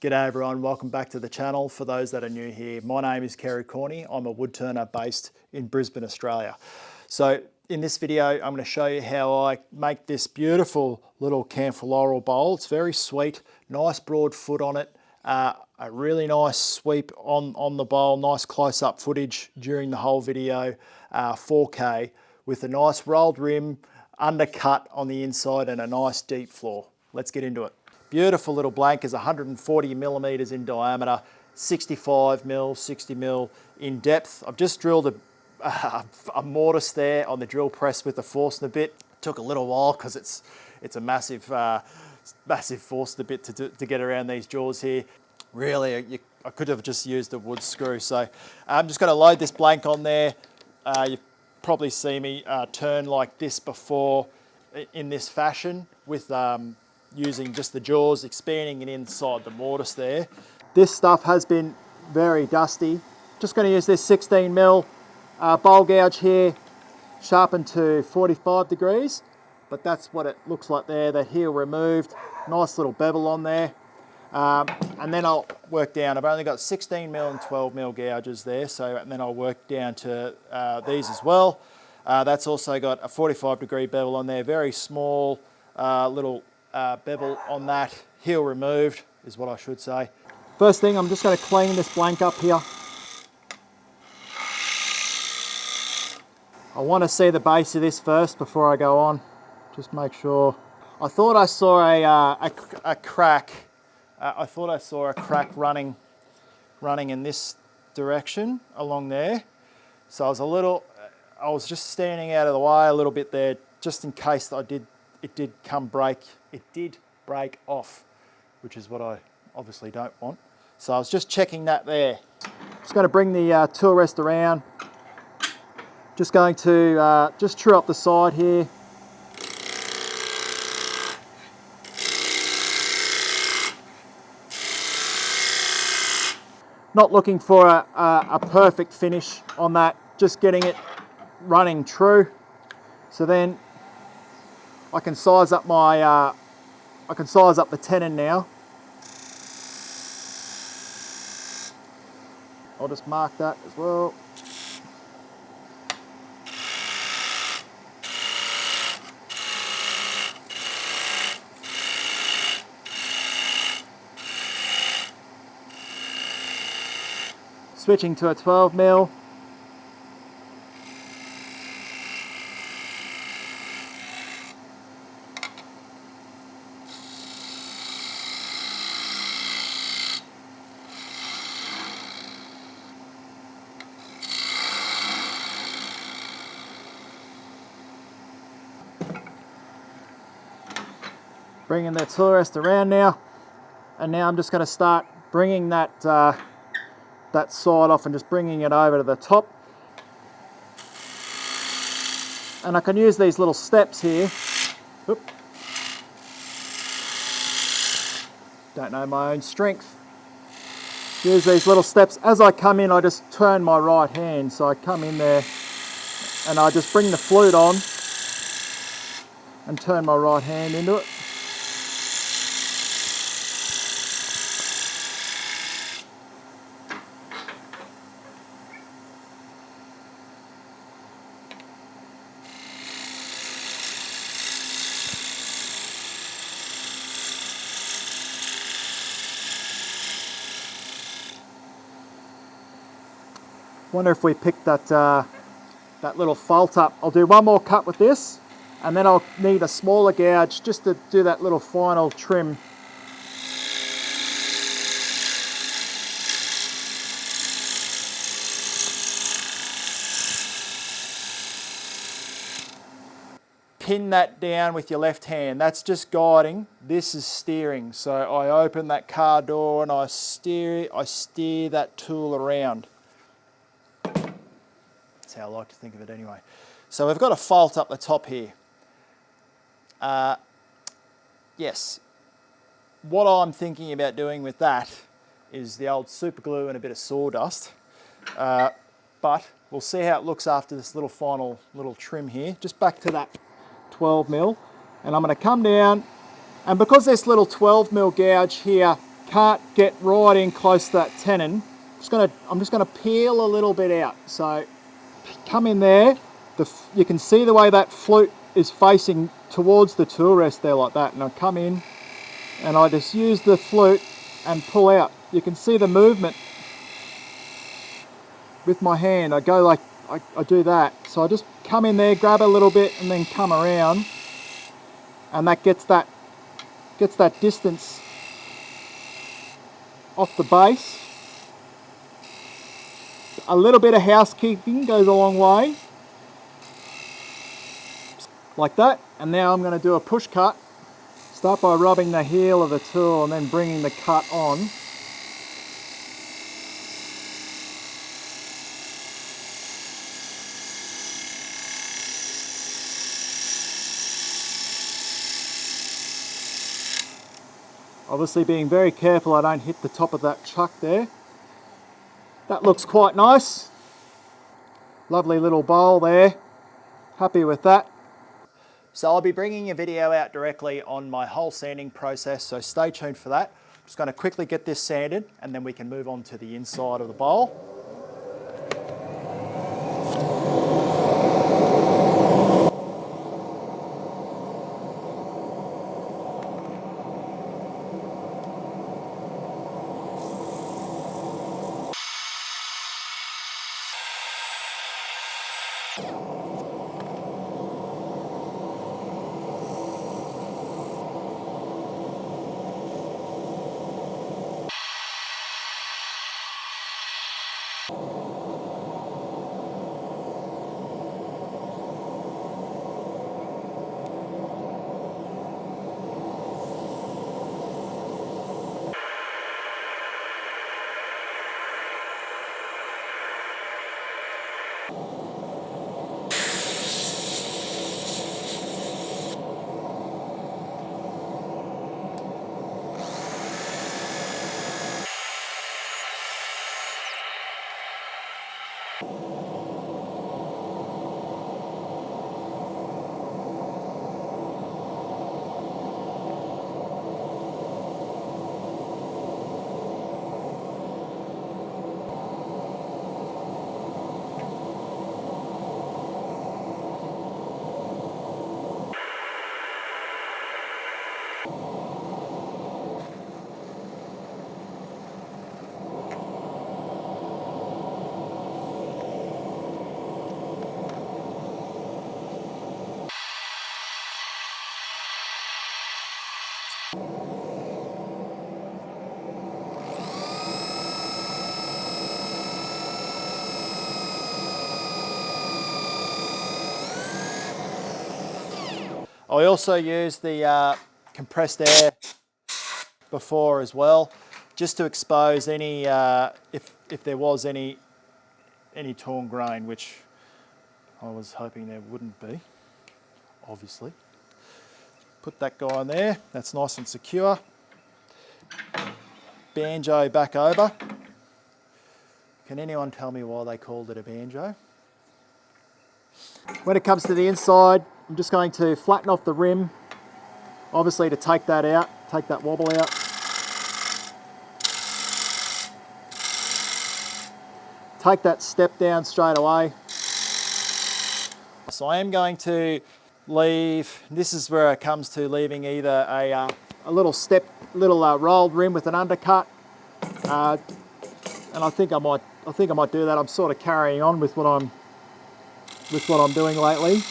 G'day everyone, welcome back to the channel. For those that are new here, my name is Kerry Corney. I'm a wood turner based in Brisbane, Australia. So in this video, I'm going to show you how I make this beautiful little camphor laurel bowl. It's very sweet, nice broad foot on it, a really nice sweep on the bowl, nice close-up footage during the whole video, 4K, with a nice rolled rim, undercut on the inside and a nice deep floor. Let's get into it. Beautiful little blank is 140 millimeters in diameter, 65 mil, 60 mil in depth. I've just drilled a mortise there on the drill press with the Forstner bit. Took a little while because it's a massive Forstner bit to get around these jaws here. Really, I could have just used a wood screw. So I'm just going to load this blank on there. You've probably seen me turn like this before in this fashion with using just the jaws, expanding it inside the mortise there. This stuff has been very dusty. Just going to use this 16 mil bowl gouge here, sharpened to 45 degrees, but that's what it looks like there. The heel removed, nice little bevel on there. And then I'll work down. I've only got 16 mil and 12 mil gouges there, and then I'll work down to these as well. That's also got a 45 degree bevel on there, very small little bevel on that, heel removed is what I should say. First thing, I'm just going to clean this blank up here. I want to see the base of this first before I go on, just make sure. I thought I saw a crack. I thought I saw a crack running in this direction along there. So I was just standing out of the way a little bit there, just in case it did break off, which is what I obviously don't want. So I was just checking that there. Just going to bring the tool rest around. Just going to just true up the side here. Not looking for a perfect finish on that, just getting it running true. So then I can size up the tenon now. I'll just mark that as well. Switching to a 12 mil. Bringing that tool rest around now, and now I'm just going to start bringing that side off and just bringing it over to the top. And I can use these little steps here. Oop. Don't know my own strength. Use these little steps. As I come in, I just turn my right hand. So I come in there and I just bring the flute on and turn my right hand into it. Wonder if we pick that little fault up. I'll do one more cut with this, and then I'll need a smaller gouge just to do that little final trim. Pin that down with your left hand. That's just guiding. This is steering. So I open that car door and I steer that tool around. That's how I like to think of it anyway. So we've got a fault up the top here. Yes, what I'm thinking about doing with that is the old super glue and a bit of sawdust. But we'll see how it looks after this little final little trim here. Just back to that 12 mil. And I'm going to come down, and because this little 12 mil gouge here can't get right in close to that tenon, I'm just gonna peel a little bit out. So come in there, you can see the way that flute is facing towards the tool rest there like that, and I come in and I just use the flute and pull out. You can see the movement with my hand. I go like, I do that. So I just come in there, grab a little bit, and then come around, and that gets that distance off the base. A little bit of housekeeping goes a long way. Like that. And now I'm going to do a push cut. Start by rubbing the heel of the tool and then bringing the cut on. Obviously being very careful I don't hit the top of that chuck there. That looks quite nice. Lovely little bowl there. Happy with that. So I'll be bringing a video out directly on my hole sanding process, so stay tuned for that. I'm just going to quickly get this sanded and then we can move on to the inside of the bowl. I also use the compressed air before as well, just to expose any, if there was any torn grain, which I was hoping there wouldn't be, obviously. Put that guy in there, that's nice and secure. Banjo back over. Can anyone tell me why they called it a banjo? When it comes to the inside, I'm just going to flatten off the rim, obviously to take that out, take that wobble out. Take that step down straight away. So I am going to leave, this is where it comes to leaving either a little rolled rim with an undercut, and I think I might do that. I'm sort of carrying on with what I'm doing lately.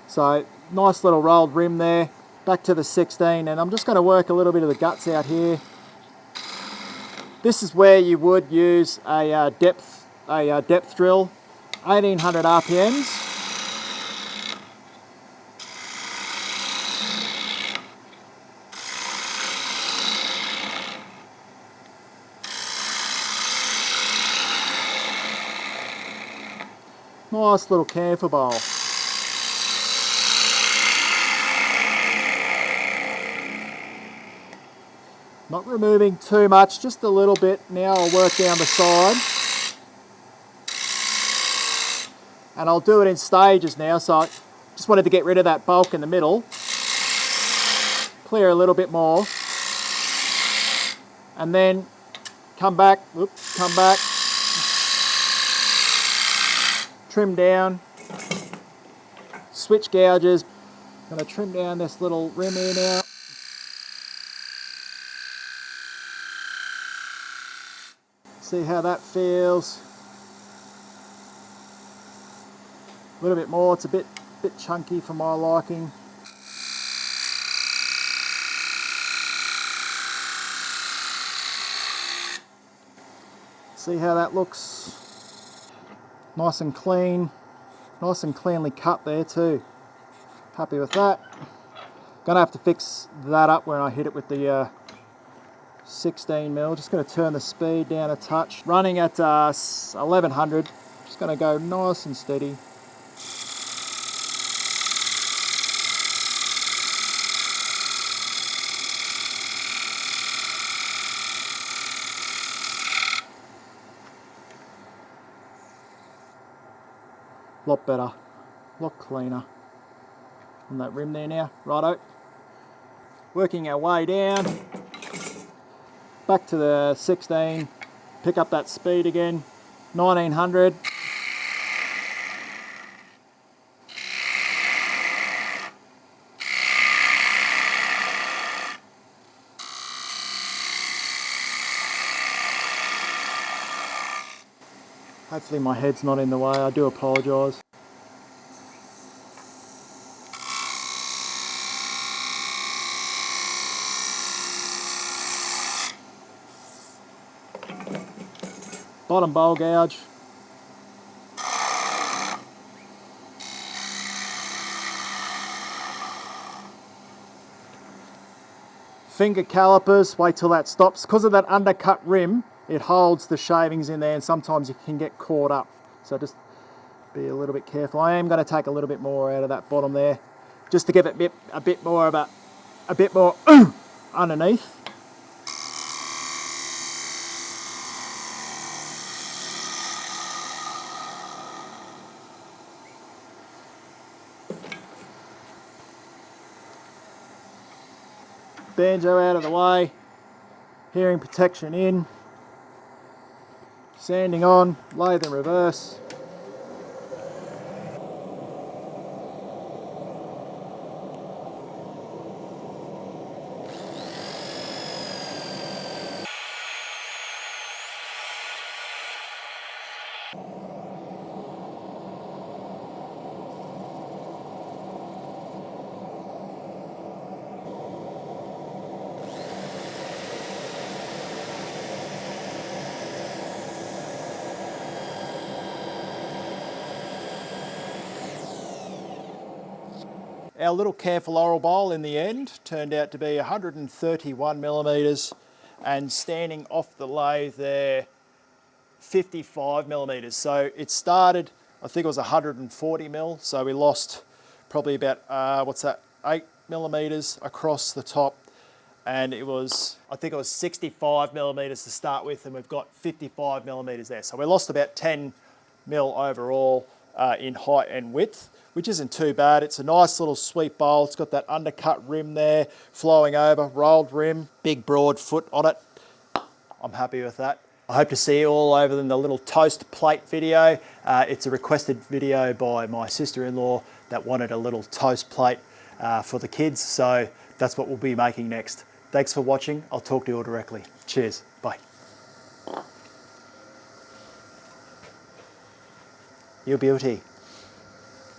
So nice little rolled rim there, back to the 16, and I'm just going to work a little bit of the guts out here. This is where you would use a depth drill, 1800 RPMs. Nice little camphor bowl. Not removing too much, just a little bit. Now I'll work down the side. And I'll do it in stages now, so I just wanted to get rid of that bulk in the middle. Clear a little bit more. And then come back, trim down, switch gouges. I'm going to trim down this little rim here now. See how that feels. A little bit more, it's a bit chunky for my liking. See how that looks? Nice and clean, nice and cleanly cut there too. Happy with that. Gonna have to fix that up when I hit it with the 16mm. Just gonna turn the speed down a touch. Running at 1100. Just gonna go nice and steady. Lot better, lot cleaner on that rim there now. Righto. Working our way down, back to the 16, pick up that speed again, 1900. Hopefully my head's not in the way, I do apologise. Bottom bowl gouge. Finger calipers, wait till that stops. Because of that undercut rim, it holds the shavings in there and sometimes you can get caught up. So just be a little bit careful. I am going to take a little bit more out of that bottom there, just to give it a bit more of a bit more underneath. Banjo out of the way, hearing protection in, sanding on, lathe in reverse. Our little careful oral bowl in the end turned out to be 131mm and standing off the lathe there 55mm. So it started, I think it was 140mm, so we lost probably about, 8mm across the top, and it was, I think it was 65mm to start with, and we've got 55mm there. So we lost about 10mm overall in height and width, which isn't too bad. It's a nice little sweet bowl. It's got that undercut rim there, flowing over, rolled rim, big broad foot on it. I'm happy with that. I hope to see you all over in the little toast plate video. It's a requested video by my sister-in-law that wanted a little toast plate for the kids, so that's what we'll be making next. Thanks for watching. I'll talk to you all directly. Cheers. Bye. You beauty.